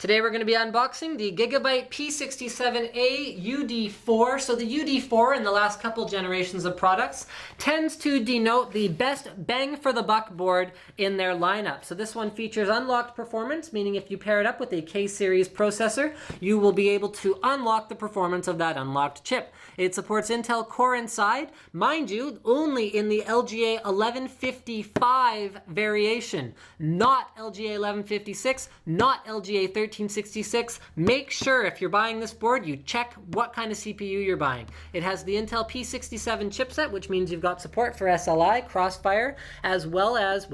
Today we're going to be unboxing the Gigabyte P67A-UD4. So the UD4 in the last couple generations of products tends to denote the best bang for the buck board in their lineup. So this one features unlocked performance, meaning if you pair it up with a K-series processor, you will be able to unlock the performance of that unlocked chip. It supports Intel Core inside, mind you, only in the LGA1155 variation, not LGA1156, not LGA1366. Make sure if you're buying this board, you check what kind of CPU you're buying. It has the Intel P67 chipset, which means you've got support for SLI, Crossfire, as well as,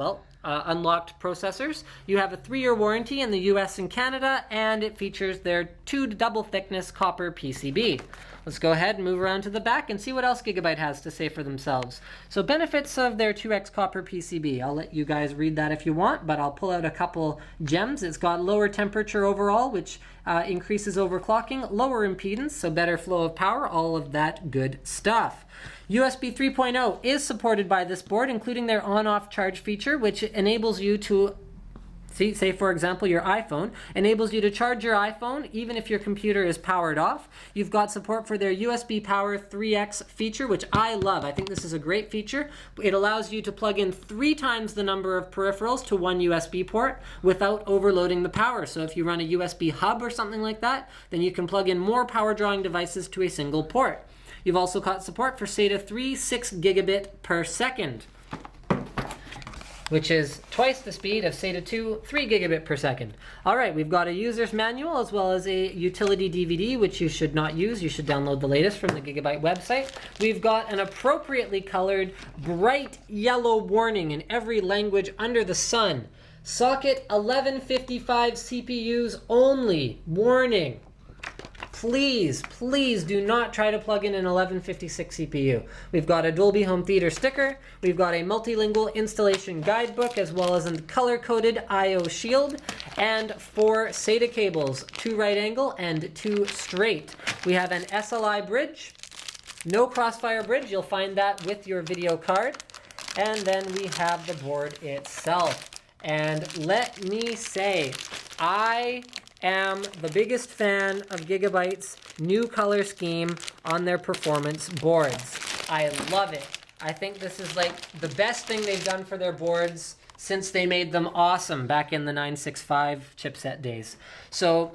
unlocked processors. You have a 3-year warranty in the US and Canada, and it features their 2 double thickness copper PCB. Let's go ahead and move around to the back and see what else Gigabyte has to say for themselves. So benefits of their 2X copper PCB. I'll let you guys read that if you want, but I'll pull out a couple gems. It's got lower temperature overall, which increases overclocking, lower impedance, so better flow of power, all of that good stuff. USB 3.0 is supported by this board, including their on-off charge feature, which enables you to say, for example, your iPhone, enables you to charge your iPhone even if your computer is powered off. You've got support for their USB Power 3X feature, which I love. I think this is a great feature. It allows you to plug in 3 times the number of peripherals to one USB port without overloading the power. So if you run a USB hub or something like that, then you can plug in more power drawing devices to a single port. You've also got support for SATA 3 6 gigabit per second, which is twice the speed of SATA 2 3 gigabit per second. All right, we've got a user's manual as well as a utility DVD, which you should not use. You should download the latest from the Gigabyte website. We've got an appropriately colored bright yellow warning in every language under the sun. Socket 1155 CPUs only. Warning. Please, please do not try to plug in an 1156 CPU. We've got a Dolby Home Theater sticker. We've got a multilingual installation guidebook, as well as a color-coded I/O shield, and 4 SATA cables, 2 right angle and 2 straight. We have an SLI bridge, no Crossfire bridge. You'll find that with your video card. And then we have the board itself. And let me say, I am the biggest fan of Gigabyte's new color scheme on their performance boards. I love it. I think this is like the best thing they've done for their boards since they made them awesome back in the 965 chipset days. So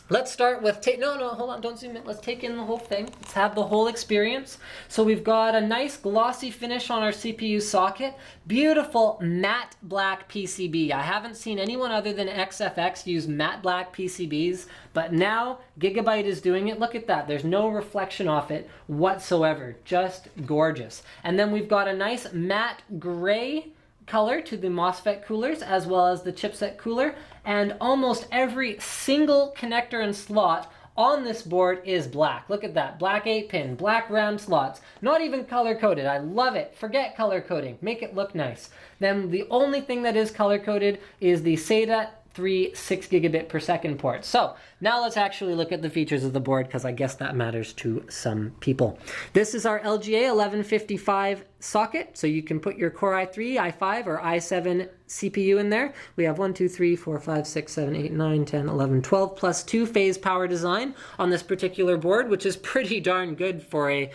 let's start with, hold on, don't zoom in. Let's take in the whole thing. Let's have the whole experience. So we've got a nice glossy finish on our CPU socket. Beautiful matte black PCB. I haven't seen anyone other than XFX use matte black PCBs, but now Gigabyte is doing it. Look at that. There's no reflection off it whatsoever. Just gorgeous. And then we've got a nice matte gray color to the MOSFET coolers as well as the chipset cooler, and almost every single connector and slot on this board is black. Look at that, black 8-pin, black RAM slots, not even color coded. I love it. Forget color coding, make it look nice. Then the only thing that is color coded is the SATA 3 6 gigabit per second port. So now let's actually look at the features of the board, because I guess that matters to some people. This is our LGA1155 socket, so you can put your Core i3, i5, or i7 CPU in there. We have 1, 2, 3, 4, 5, 6, 7, 8, 9, 10, 11, 12 plus 2 phase power design on this particular board, which is pretty darn good for a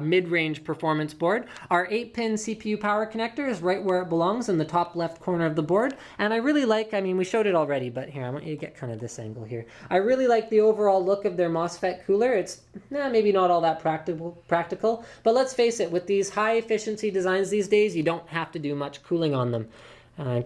mid-range performance board. Our 8-pin CPU power connector is right where it belongs in the top left corner of the board. And I really like, we showed it already, but here, I want you to get kind of this angle here. I really like the overall look of their MOSFET cooler. It's maybe not all that practical, but let's face it, with these high efficiency designs these days, you don't have to do much cooling on them.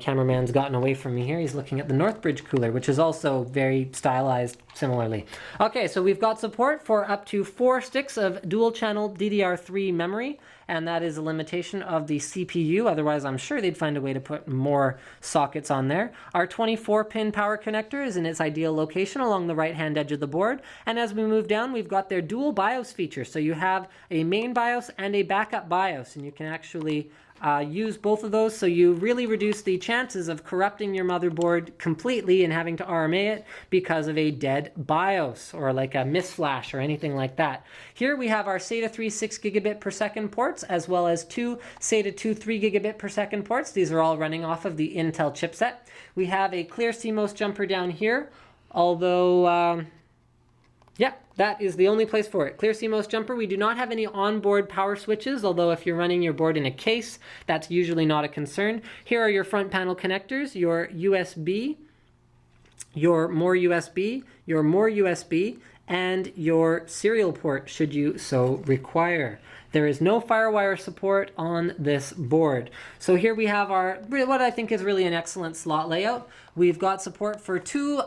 Cameraman's gotten away from me here. He's looking at the Northbridge Cooler, which is also very stylized similarly. Okay, so we've got support for up to 4 sticks of dual-channel DDR3 memory, and that is a limitation of the CPU. Otherwise, I'm sure they'd find a way to put more sockets on there. Our 24-pin power connector is in its ideal location along the right-hand edge of the board, and as we move down, we've got their dual BIOS feature. So you have a main BIOS and a backup BIOS, and you can actually use both of those, so you really reduce the chances of corrupting your motherboard completely and having to RMA it because of a dead BIOS or like a misflash or anything like that. Here we have our SATA 3 6 gigabit per second ports, as well as 2 SATA 2 3 gigabit per second ports. These are all running off of the Intel chipset. We have a clear Cmos jumper down here. Although, yeah, that is the only place for it. Clear Cmos jumper. We do not have any onboard power switches, although if you're running your board in a case, that's usually not a concern. Here are your front panel connectors, your USB, your more USB, your more USB, and your serial port should you so require. There is no FireWire support on this board. So here we have our, what I think is really an excellent slot layout. We've got support for 2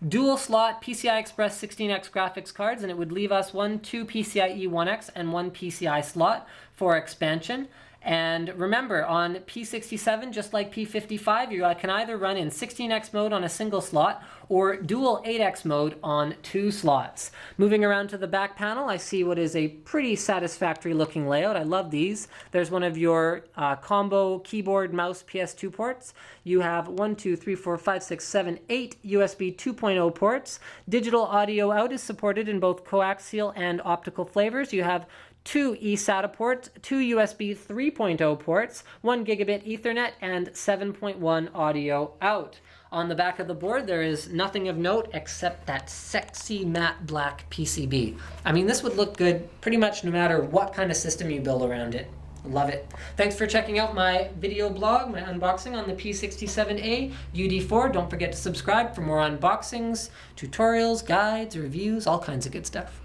dual slot PCI Express 16X graphics cards, and it would leave us 2 PCIe 1X and 1 PCI slot for expansion. And remember, on P67, just like P55, you can either run in 16X mode on a single slot or dual 8X mode on 2 slots. Moving around to the back panel, I see what is a pretty satisfactory looking layout. I love these. There's one of your combo keyboard, mouse, PS2 ports. You have 1, 2, 3, 4, 5, 6, 7, 8 USB 2.0 ports. Digital audio out is supported in both coaxial and optical flavors. You have 2 eSATA ports, 2 USB 3.0 ports, 1 gigabit Ethernet, and 7.1 audio out. On the back of the board, there is nothing of note except that sexy matte black PCB. I mean, this would look good pretty much no matter what kind of system you build around it. Love it. Thanks for checking out my video blog, my unboxing on the P67A-UD4. Don't forget to subscribe for more unboxings, tutorials, guides, reviews, all kinds of good stuff.